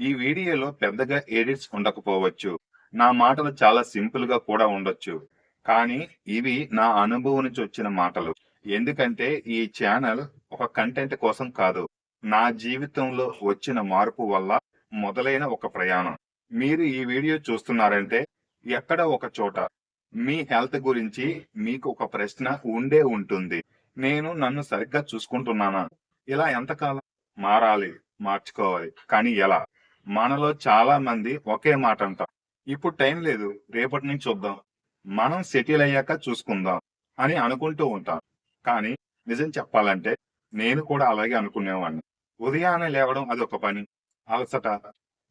ఈ వీడియోలో పెద్దగా ఎడిట్స్ ఉండకపోవచ్చు. నా మాటలు చాలా సింపుల్ గా కూడా ఉండొచ్చు. కానీ ఇవి నా అనుభవం నుంచి వచ్చిన మాటలు. ఎందుకంటే ఈ ఛానల్ ఒక కంటెంట్ కోసం కాదు. నా జీవితంలో వచ్చిన మార్పు వల్ల మొదలైన ఒక ప్రయాణం. మీరు ఈ వీడియో చూస్తున్నారంటే ఎక్కడ ఒక చోట మీ హెల్త్ గురించి మీకు ఒక ప్రశ్న ఉండే ఉంటుంది. నేను నన్ను సరిగ్గా చూసుకుంటున్నానా? ఇలా ఎంతకాలం మారాలి, మార్చుకోవాలి. కానీ ఎలా? మనలో చాలా మంది ఒకే మాట అంటాం. ఇప్పుడు టైం లేదు, రేపటి నుంచి చూద్దాం. మనం సెటిల్ అయ్యాక చూసుకుందాం అని అనుకుంటూ ఉంటాం. కానీ నిజం చెప్పాలంటే నేను కూడా అలాగే అనుకునేవాడిని. ఉదయాన్నే లేవడం అదొక పని, అలసట,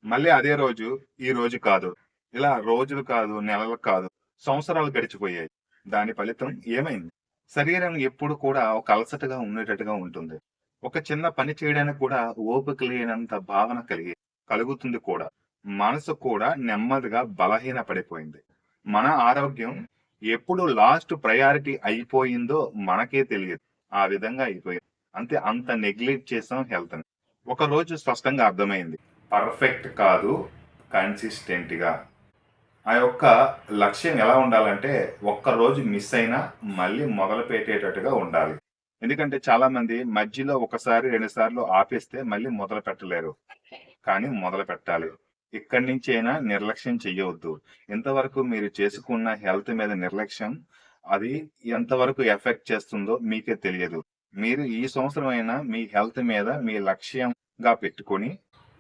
మళ్ళీ అదే రోజు ఈ రోజు కాదు. ఇలా రోజులు కాదు, నెలలు కాదు, సంవత్సరాలు గడిచిపోయాయి. దాని ఫలితం ఏమైంది? శరీరం ఎప్పుడు కూడా ఒక అలసటగా ఉండేటట్టుగా ఉంటుంది. ఒక చిన్న పని చేయడానికి కూడా ఓపిక లేనంత భావన కలుగుతుంది కూడా. మనసు కూడా నెమ్మదిగా బలహీన పడిపోయింది. మన ఆరోగ్యం ఎప్పుడు లాస్ట్ ప్రయారిటీ అయిపోయిందో మనకే తెలియదు. ఆ విధంగా అయిపోయింది. అంత నెగ్లెక్ట్ చేసాం హెల్త్ ని. ఒక రోజు స్పష్టంగా అర్థమైంది, పర్ఫెక్ట్ కాదు, కన్సిస్టెంట్ గా. ఆ యొక్క లక్ష్యం ఎలా ఉండాలంటే ఒక్క రోజు మిస్ అయినా మళ్ళీ మొదలు పెట్టేటట్టుగా ఉండాలి. ఎందుకంటే చాలా మంది మధ్యలో ఒకసారి 2 సార్లు ఆపేస్తే మళ్ళీ మొదలు పెట్టలేరు. కానీ మొదలు పెట్టాలి. ఇక్కడి నుంచి అయినా నిర్లక్ష్యం చెయ్యవద్దు. ఇంతవరకు మీరు చేసుకున్న హెల్త్ మీద నిర్లక్ష్యం అది ఎంతవరకు ఎఫెక్ట్ చేస్తుందో మీకే తెలియదు. మీరు ఈ సంవత్సరం అయినా మీ హెల్త్ మీద మీ లక్ష్యంగా పెట్టుకొని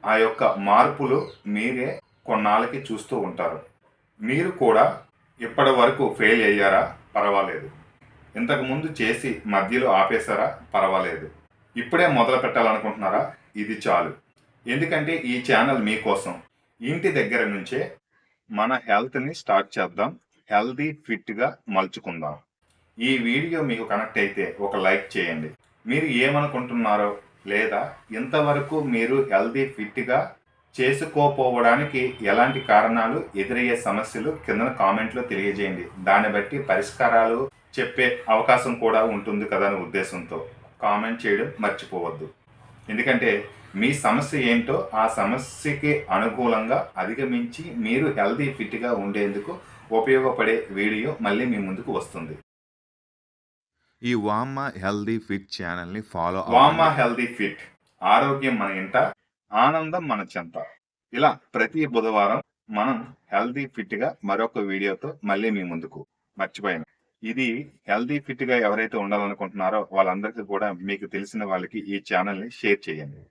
ఆ యొక్క మార్పులు మీరే కొన్నాళ్ళకి చూస్తూ ఉంటారు. మీరు కూడా ఇప్పటి వరకు ఫెయిల్ అయ్యారా? పర్వాలేదు. ఇంతకు ముందు చేసి మధ్యలో ఆపేశారా? పర్వాలేదు. ఇప్పుడే మొదలు పెట్టాలనుకుంటున్నారా? ఇది చాలు. ఎందుకంటే ఈ ఛానల్ మీకోసం. ఇంటి దగ్గర నుంచే మన హెల్త్ని స్టార్ట్ చేద్దాం. హెల్దీ ఫిట్గా మలుచుకుందాం. ఈ వీడియో మీకు కనెక్ట్ అయితే ఒక లైక్ చేయండి. మీరు ఏమనుకుంటున్నారో లేదా ఇంతవరకు మీరు హెల్దీ ఫిట్గా చేసుకోపోవడానికి ఎలాంటి కారణాలు, ఎదురయ్యే సమస్యలు కింద కామెంట్లో తెలియజేయండి. దాన్ని బట్టి పరిష్కారాలు చెప్పే అవకాశం కూడా ఉంటుంది కదా అనే ఉద్దేశంతో కామెంట్ చేయడం మర్చిపోవద్దు. ఎందుకంటే మీ సమస్య ఏంటో ఆ సమస్యకి అనుకూలంగా అధిగమించి మీరు హెల్దీ ఫిట్గా ఉండేందుకు ఉపయోగపడే వీడియో మళ్ళీ మీ ముందుకు వస్తుంది. ఈ వామ్మ హెల్దీ ఫిట్ ఛానల్ని ఫాలో వామ్మ హెల్దీ ఫిట్, ఆరోగ్యం మన ఇంట, ఆనందం మన చెంత. ఇలా ప్రతి బుధవారం మనం హెల్దీ ఫిట్గా మరొక వీడియోతో మళ్ళీ మీ ముందుకు. మర్చిపోయాను, ఇది హెల్దీ ఫిట్గా ఎవరైతే ఉండాలనుకుంటున్నారో వాళ్ళందరికీ కూడా మీకు తెలిసిన వాళ్ళకి ఈ ఛానల్ని షేర్ చేయండి.